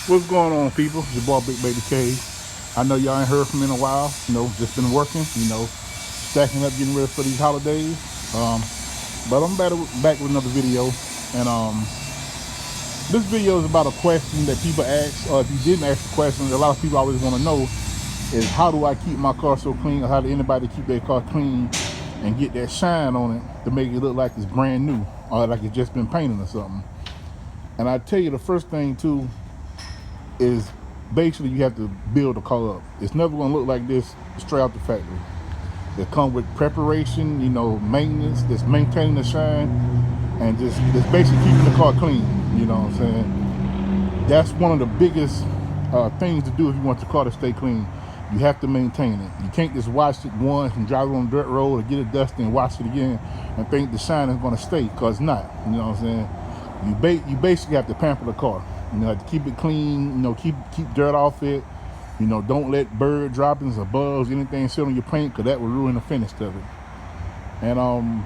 What's going on, people? It's your boy Big Baby K. I know y'all ain't heard from me in a while. Just been working. Stacking up, getting ready for these holidays. But I'm back with another video, and this video is about a question that people ask, or if you didn't ask the question, a lot of people always want to know is how do I keep my car so clean, or how do anybody keep their car clean and get that shine on it to make it look like it's brand new, or like it's just been painted or something. And I tell you, the first thing too is basically you have to build the car up. It's never going to look like this straight out the factory. It comes with preparation, maintenance, just maintaining the shine, and just basically keeping the car clean. You know what I'm saying? That's one of the biggest things to do if you want your car to stay clean. You have to maintain it. You can't just wash it once and drive it on the dirt road or get it dusty and wash it again and think the shine is going to stay, because it's not. You know what I'm saying? You basically have to pamper the car. You have to keep it clean, keep dirt off it. Don't let bird droppings or bugs, anything sit on your paint, because that will ruin the finish of it. And,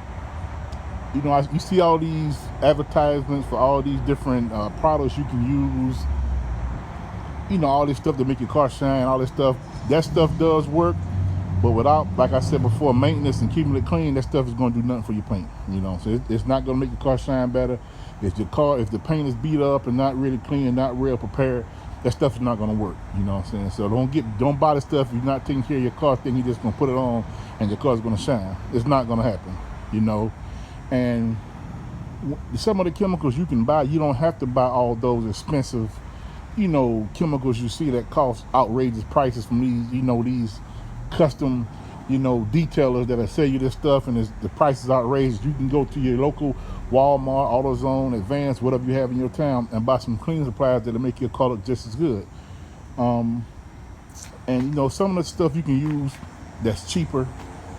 you see all these advertisements for all these different products you can use. All this stuff to make your car shine, all this stuff. That stuff does work, but without, like I said before, maintenance and keeping it clean, that stuff is going to do nothing for your paint. So it's not going to make your car shine better. If the paint is beat up and not really clean, not real prepared, that stuff is not going to work. You know what I'm saying? So don't buy the stuff if you're not taking care of your car, then you're just going to put it on and your car's going to shine. It's not going to happen. And some of the chemicals you can buy, you don't have to buy all those expensive chemicals you see that cost outrageous prices from these custom detailers that'll sell you this stuff, and the price is outrageous. You can go to your local Walmart, AutoZone, Advance, whatever you have in your town, and buy some cleaning supplies that'll make your car look just as good. And some of the stuff you can use that's cheaper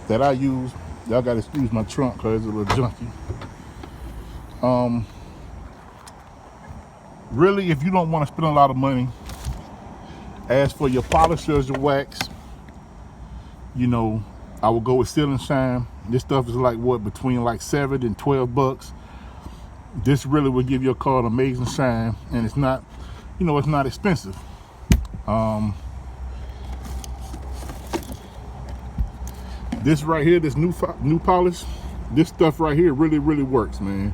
that I use. Y'all gotta excuse my trunk because it's a little junky. Really, if you don't want to spend a lot of money, as for your polishers, your wax, I will go with Seal and Shine. This stuff is between $7 and $12. This really will give your car an amazing shine, and it's not, it's not expensive. This right here, this new polish, this stuff right here really works, man.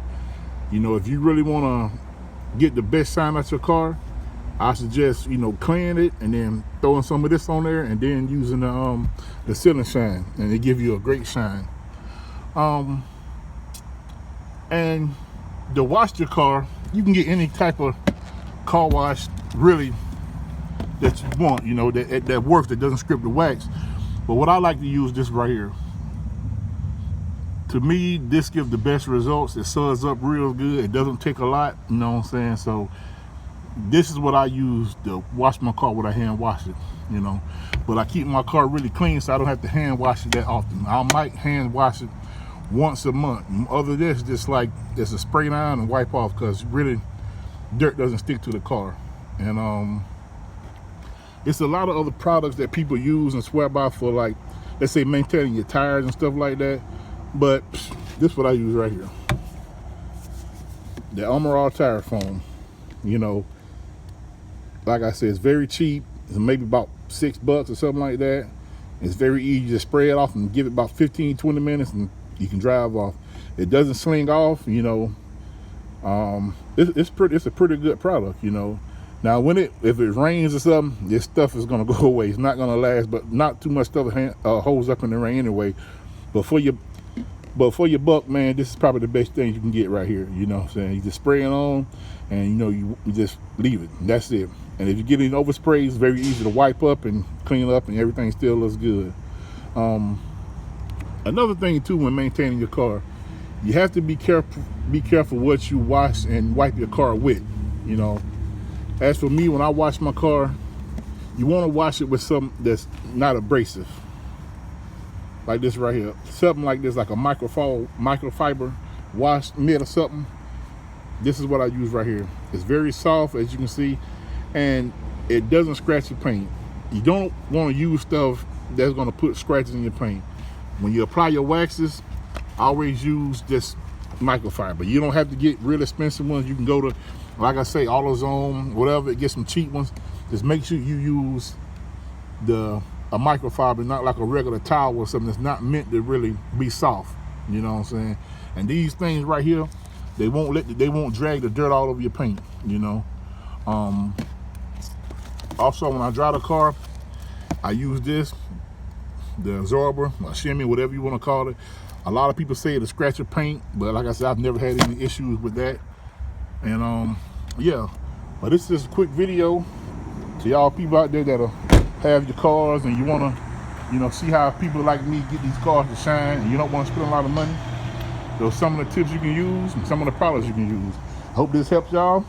If you really want to get the best shine out your car, I suggest cleaning it and then throwing some of this on there, and then using the Seal and Shine, and it give you a great shine. And to wash your car, you can get any type of car wash really that you want, that works, that doesn't strip the wax. But what I like to use, this right here. To me, this gives the best results. It suds up real good. It doesn't take a lot, you know what I'm saying? So this is what I use to wash my car when I hand wash it, But I keep my car really clean, so I don't have to hand wash it that often. I might hand wash it once a month. Other than this, just it's a spray down and wipe off, because really dirt doesn't stick to the car. And it's a lot of other products that people use and swear by for, let's say, maintaining your tires and stuff like that. But this is what I use right here. The Armor tire foam. Like I said, it's very cheap. It's maybe about $6 or something like that. It's very easy to spray it off and give it about 15-20 minutes, and you can drive off. It doesn't sling off. It's a pretty good product. Now if it rains or something, this stuff is gonna go away. It's not gonna last, but not too much stuff holds up in the rain anyway. But for your buck, man, this is probably the best thing you can get right here. You know what I'm saying? You just spray it on, and you just leave it. That's it. And if you get any overspray, it's very easy to wipe up and clean up, and everything still looks good. Another thing too, when maintaining your car, you have to be careful what you wash and wipe your car with. As for me, when I wash my car, you want to wash it with something that's not abrasive. Like this right here, something like this, like a microfiber wash mitt or something. This is what I use right here. It's very soft, as you can see, and it doesn't scratch your paint. You don't want to use stuff that's going to put scratches in your paint. When you apply your waxes, always use this microfiber. You don't have to get real expensive ones. You can go to like I say, AutoZone, whatever, get some cheap ones. Just make sure you use a microfiber, not like a regular towel or something that's not meant to really be soft. You know what I'm saying? And these things right here, they won't drag the dirt all over your paint. You know. Also, when I dry the car, I use this, the absorber, or shimmy, whatever you want to call it. A lot of people say it'll scratch your paint, but like I said, I've never had any issues with that. And yeah, but this is a quick video to y'all people out there that'll have your cars and you want to, you know, see how people like me get these cars to shine, and you don't want to spend a lot of money. Those are some of the tips you can use and some of the products you can use. I hope this helps y'all.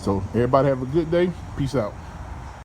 So everybody have a good day. Peace out.